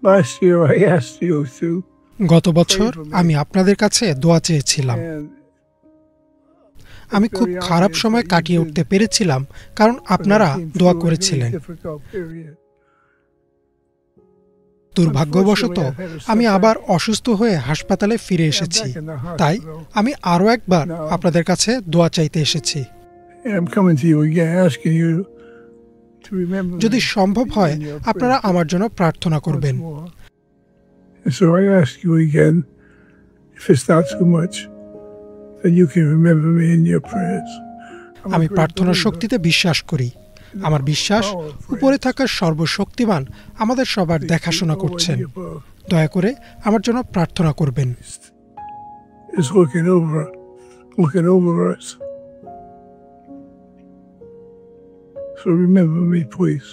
Last year I asked you to গত বছর আমি আপনাদের কাছে দোয়া চেয়েছিলাম। and আমি খুব খারাপ সময় কাটিয়ে উঠতে পেরেছিলাম কারণ আপনারা দোয়া করেছিলেন। দুর্ভাগ্যবশত আমি আবার অসুস্থ হয়ে হাসপাতালে ফিরে এসেছি, তাই আমি আরও একবার আপনাদের কাছে দোয়া চাইতে এসেছি। যদি সম্ভব হয় আপনারা আমার জন্য প্রার্থনা করবেন। So I ask you again, if it's not too much, that you can remember me in your prayers. আমি প্রার্থনার শক্তিতে বিশ্বাস করি। আমার বিশ্বাস উপরে থাকা সর্বশক্তিমান আমাদের সবার দেখাশোনা করছেন। দয়া করে আমার জন্য প্রার্থনা করবেন। Is looking over us. So remember me, please.